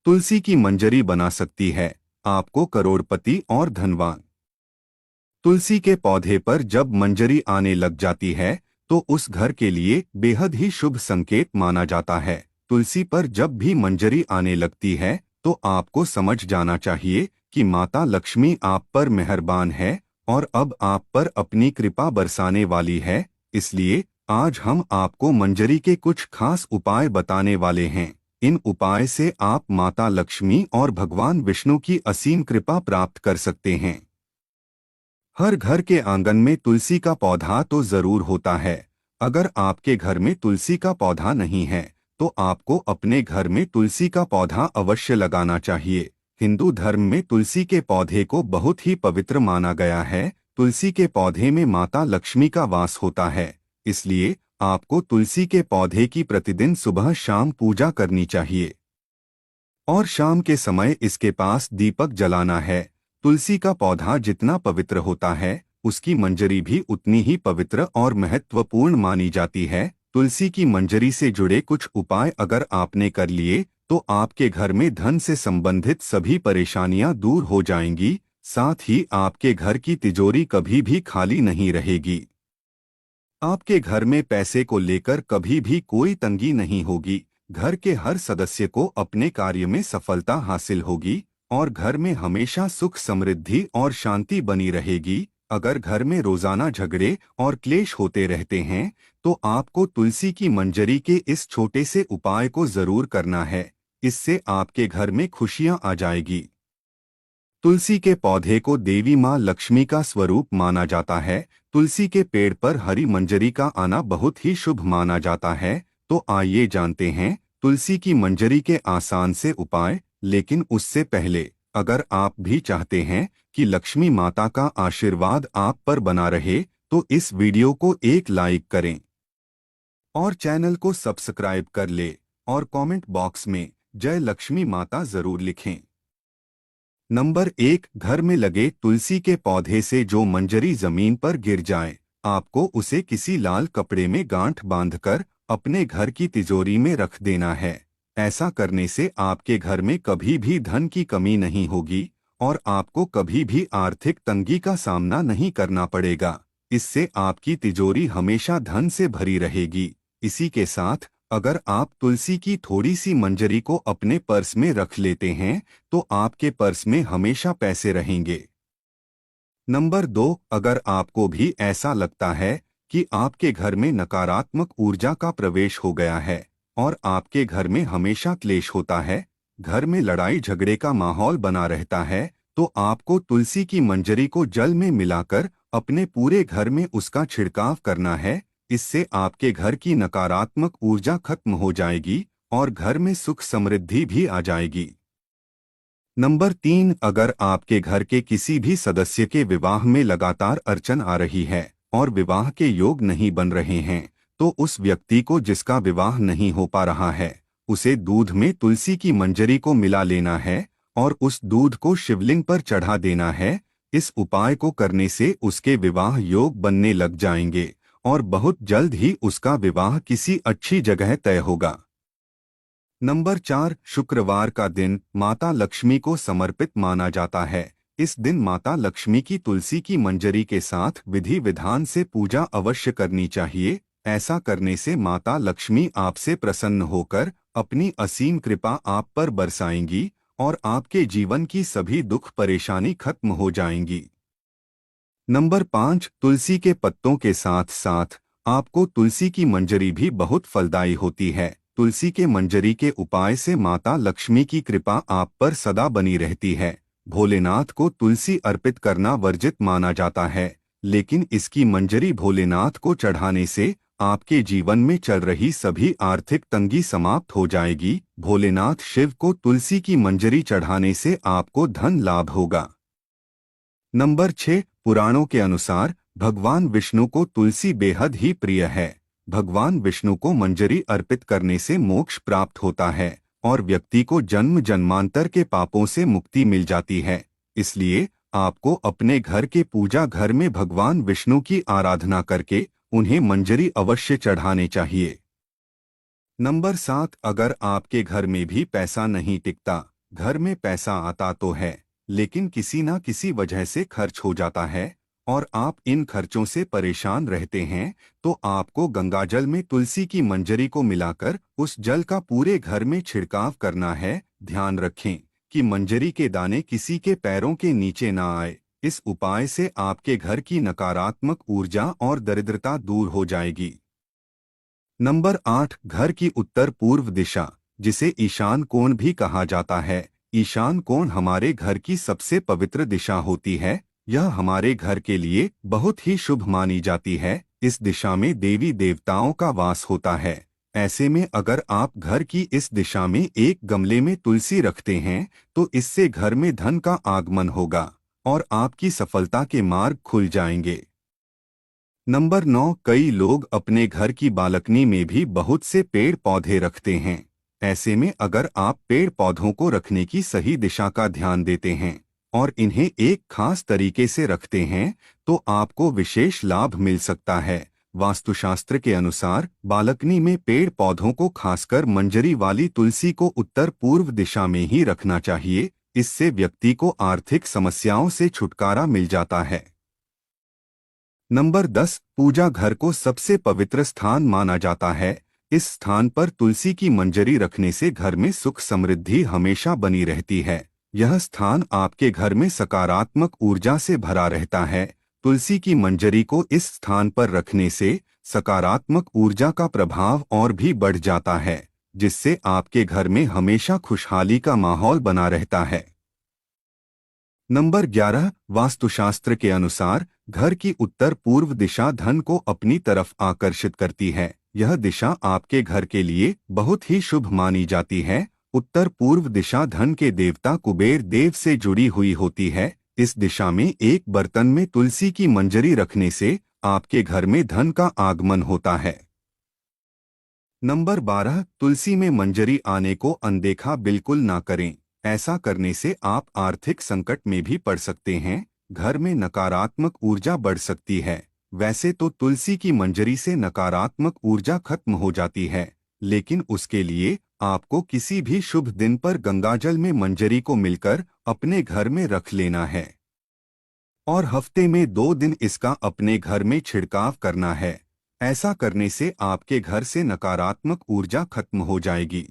तुलसी की मंजरी बना सकती है आपको करोड़पति और धनवान। तुलसी के पौधे पर जब मंजरी आने लग जाती है तो उस घर के लिए बेहद ही शुभ संकेत माना जाता है। तुलसी पर जब भी मंजरी आने लगती है तो आपको समझ जाना चाहिए कि माता लक्ष्मी आप पर मेहरबान है और अब आप पर अपनी कृपा बरसाने वाली है। इसलिए आज हम आपको मंजरी के कुछ खास उपाय बताने वाले हैं। इन उपाय से आप माता लक्ष्मी और भगवान विष्णु की असीम कृपा प्राप्त कर सकते हैं। हर घर के आंगन में तुलसी का पौधा तो जरूर होता है। अगर आपके घर में तुलसी का पौधा नहीं है तो आपको अपने घर में तुलसी का पौधा अवश्य लगाना चाहिए। हिंदू धर्म में तुलसी के पौधे को बहुत ही पवित्र माना गया है। तुलसी के पौधे में माता लक्ष्मी का वास होता है, इसलिए आपको तुलसी के पौधे की प्रतिदिन सुबह शाम पूजा करनी चाहिए और शाम के समय इसके पास दीपक जलाना है। तुलसी का पौधा जितना पवित्र होता है उसकी मंजरी भी उतनी ही पवित्र और महत्वपूर्ण मानी जाती है। तुलसी की मंजरी से जुड़े कुछ उपाय अगर आपने कर लिए तो आपके घर में धन से संबंधित सभी परेशानियां दूर हो जाएंगी। साथ ही आपके घर की तिजोरी कभी भी खाली नहीं रहेगी। आपके घर में पैसे को लेकर कभी भी कोई तंगी नहीं होगी। घर के हर सदस्य को अपने कार्य में सफलता हासिल होगी और घर में हमेशा सुख समृद्धि और शांति बनी रहेगी। अगर घर में रोजाना झगड़े और क्लेश होते रहते हैं तो आपको तुलसी की मंजरी के इस छोटे से उपाय को जरूर करना है। इससे आपके घर में खुशियां आ जाएगी। तुलसी के पौधे को देवी माँ लक्ष्मी का स्वरूप माना जाता है। तुलसी के पेड़ पर हरी मंजरी का आना बहुत ही शुभ माना जाता है। तो आइए जानते हैं तुलसी की मंजरी के आसान से उपाय। लेकिन उससे पहले अगर आप भी चाहते हैं कि लक्ष्मी माता का आशीर्वाद आप पर बना रहे तो इस वीडियो को एक लाइक करें और चैनल को सब्सक्राइब कर ले और कमेंट बॉक्स में जय लक्ष्मी माता जरूर लिखें। नंबर 1, घर में लगे तुलसी के पौधे से जो मंजरी जमीन पर गिर जाए आपको उसे किसी लाल कपड़े में गांठ बांधकर अपने घर की तिजोरी में रख देना है। ऐसा करने से आपके घर में कभी भी धन की कमी नहीं होगी और आपको कभी भी आर्थिक तंगी का सामना नहीं करना पड़ेगा। इससे आपकी तिजोरी हमेशा धन से भरी रहेगी। इसी के साथ अगर आप तुलसी की थोड़ी सी मंजरी को अपने पर्स में रख लेते हैं तो आपके पर्स में हमेशा पैसे रहेंगे। नंबर 2, अगर आपको भी ऐसा लगता है कि आपके घर में नकारात्मक ऊर्जा का प्रवेश हो गया है और आपके घर में हमेशा क्लेश होता है, घर में लड़ाई झगड़े का माहौल बना रहता है, तो आपको तुलसी की मंजरी को जल में मिलाकर अपने पूरे घर में उसका छिड़काव करना है। इससे आपके घर की नकारात्मक ऊर्जा खत्म हो जाएगी और घर में सुख समृद्धि भी आ जाएगी। नंबर 3, अगर आपके घर के किसी भी सदस्य के विवाह में लगातार अड़चन आ रही है और विवाह के योग नहीं बन रहे हैं तो उस व्यक्ति को जिसका विवाह नहीं हो पा रहा है उसे दूध में तुलसी की मंजरी को मिला लेना है और उस दूध को शिवलिंग पर चढ़ा देना है। इस उपाय को करने से उसके विवाह योग बनने लग जाएंगे और बहुत जल्द ही उसका विवाह किसी अच्छी जगह तय होगा। नंबर 4, शुक्रवार का दिन माता लक्ष्मी को समर्पित माना जाता है। इस दिन माता लक्ष्मी की तुलसी की मंजरी के साथ विधि विधान से पूजा अवश्य करनी चाहिए। ऐसा करने से माता लक्ष्मी आपसे प्रसन्न होकर अपनी असीम कृपा आप पर बरसाएंगी और आपके जीवन की सभी दुख परेशानी खत्म हो जाएंगी। नंबर 5, तुलसी के पत्तों के साथ साथ आपको तुलसी की मंजरी भी बहुत फलदायी होती है। तुलसी के मंजरी के उपाय से माता लक्ष्मी की कृपा आप पर सदा बनी रहती है। भोलेनाथ को तुलसी अर्पित करना वर्जित माना जाता है, लेकिन इसकी मंजरी भोलेनाथ को चढ़ाने से आपके जीवन में चल रही सभी आर्थिक तंगी समाप्त हो जाएगी। भोलेनाथ शिव को तुलसी की मंजरी चढ़ाने से आपको धन लाभ होगा। नंबर 6, पुराणों के अनुसार भगवान विष्णु को तुलसी बेहद ही प्रिय है। भगवान विष्णु को मंजरी अर्पित करने से मोक्ष प्राप्त होता है और व्यक्ति को जन्म जन्मांतर के पापों से मुक्ति मिल जाती है। इसलिए आपको अपने घर के पूजा घर में भगवान विष्णु की आराधना करके उन्हें मंजरी अवश्य चढ़ाने चाहिए। नंबर 7, अगर आपके घर में भी पैसा नहीं टिकता घर में पैसा आता तो है, लेकिन किसी ना किसी वजह से खर्च हो जाता है और आप इन खर्चों से परेशान रहते हैं, तो आपको गंगाजल में तुलसी की मंजरी को मिलाकर उस जल का पूरे घर में छिड़काव करना है। ध्यान रखें कि मंजरी के दाने किसी के पैरों के नीचे ना आए। इस उपाय से आपके घर की नकारात्मक ऊर्जा और दरिद्रता दूर हो जाएगी। नंबर 8, घर की उत्तर पूर्व दिशा, जिसे ईशान कोण भी कहा जाता है। ईशान कोण हमारे घर की सबसे पवित्र दिशा होती है। यह हमारे घर के लिए बहुत ही शुभ मानी जाती है। इस दिशा में देवी देवताओं का वास होता है। ऐसे में अगर आप घर की इस दिशा में एक गमले में तुलसी रखते हैं, तो इससे घर में धन का आगमन होगा और आपकी सफलता के मार्ग खुल जाएंगे। नंबर 9, कई लोग अपने घर की बालकनी में भी बहुत से पेड़ पौधे रखते हैं। ऐसे में अगर आप पेड़ पौधों को रखने की सही दिशा का ध्यान देते हैं और इन्हें एक खास तरीके से रखते हैं, तो आपको विशेष लाभ मिल सकता है। वास्तुशास्त्र के अनुसार बालकनी में पेड़ पौधों को, खासकर मंजरी वाली तुलसी को, उत्तर पूर्व दिशा में ही रखना चाहिए। इससे व्यक्ति को आर्थिक समस्याओं से छुटकारा मिल जाता है। नंबर 10, पूजा घर को सबसे पवित्र स्थान माना जाता है। इस स्थान पर तुलसी की मंजरी रखने से घर में सुख समृद्धि हमेशा बनी रहती है। यह स्थान आपके घर में सकारात्मक ऊर्जा से भरा रहता है। तुलसी की मंजरी को इस स्थान पर रखने से सकारात्मक ऊर्जा का प्रभाव और भी बढ़ जाता है, जिससे आपके घर में हमेशा खुशहाली का माहौल बना रहता है। नंबर 11, वास्तुशास्त्र के अनुसार घर की उत्तर पूर्व दिशा धन को अपनी तरफ आकर्षित करती है। यह दिशा आपके घर के लिए बहुत ही शुभ मानी जाती है। उत्तर पूर्व दिशा धन के देवता कुबेर देव से जुड़ी हुई होती है। इस दिशा में एक बर्तन में तुलसी की मंजरी रखने से आपके घर में धन का आगमन होता है। नंबर 12, तुलसी में मंजरी आने को अनदेखा बिल्कुल ना करें। ऐसा करने से आप आर्थिक संकट में भी पड़ सकते हैं। घर में नकारात्मक ऊर्जा बढ़ सकती है। वैसे तो तुलसी की मंजरी से नकारात्मक ऊर्जा खत्म हो जाती है, लेकिन उसके लिए आपको किसी भी शुभ दिन पर गंगाजल में मंजरी को मिलकर अपने घर में रख लेना है और हफ्ते में 2 दिन इसका अपने घर में छिड़काव करना है। ऐसा करने से आपके घर से नकारात्मक ऊर्जा खत्म हो जाएगी।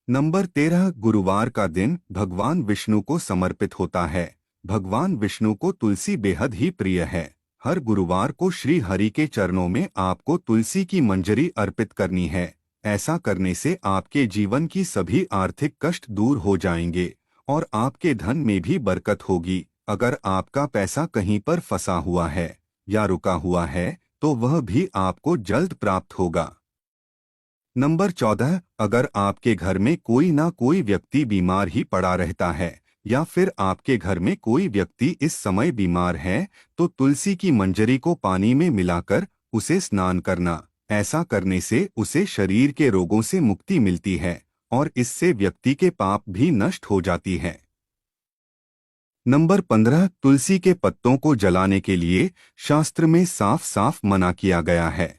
नंबर 13, गुरुवार का दिन भगवान विष्णु को समर्पित होता है। भगवान विष्णु को तुलसी बेहद ही प्रिय है। हर गुरुवार को श्री हरि के चरणों में आपको तुलसी की मंजरी अर्पित करनी है। ऐसा करने से आपके जीवन की सभी आर्थिक कष्ट दूर हो जाएंगे और आपके धन में भी बरकत होगी। अगर आपका पैसा कहीं पर फंसा हुआ है या रुका हुआ है, तो वह भी आपको जल्द प्राप्त होगा। नंबर 14, अगर आपके घर में कोई ना कोई व्यक्ति बीमार ही पड़ा रहता है या फिर आपके घर में कोई व्यक्ति इस समय बीमार है, तो तुलसी की मंजरी को पानी में मिलाकर उसे स्नान करना। ऐसा करने से उसे शरीर के रोगों से मुक्ति मिलती है और इससे व्यक्ति के पाप भी नष्ट हो जाती है। नंबर 15, तुलसी के पत्तों को जलाने के लिए शास्त्र में साफ साफ मना किया गया है,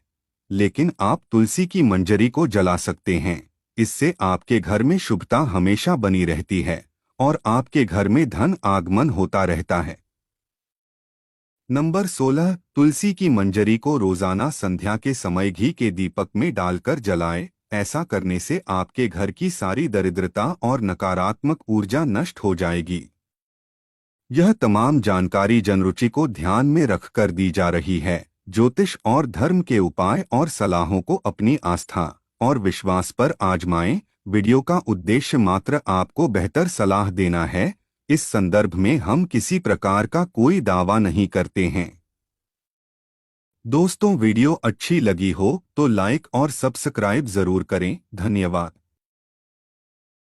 लेकिन आप तुलसी की मंजरी को जला सकते हैं। इससे आपके घर में शुभता हमेशा बनी रहती है और आपके घर में धन आगमन होता रहता है। नंबर 16, तुलसी की मंजरी को रोजाना संध्या के समय घी के दीपक में डालकर जलाएं। ऐसा करने से आपके घर की सारी दरिद्रता और नकारात्मक ऊर्जा नष्ट हो जाएगी। यह तमाम जानकारी जनरुचि को ध्यान में रखकर दी जा रही है। ज्योतिष और धर्म के उपाय और सलाहों को अपनी आस्था और विश्वास पर आजमाएं। वीडियो का उद्देश्य मात्र आपको बेहतर सलाह देना है। इस संदर्भ में हम किसी प्रकार का कोई दावा नहीं करते हैं। दोस्तों, वीडियो अच्छी लगी हो तो लाइक और सब्सक्राइब जरूर करें। धन्यवाद।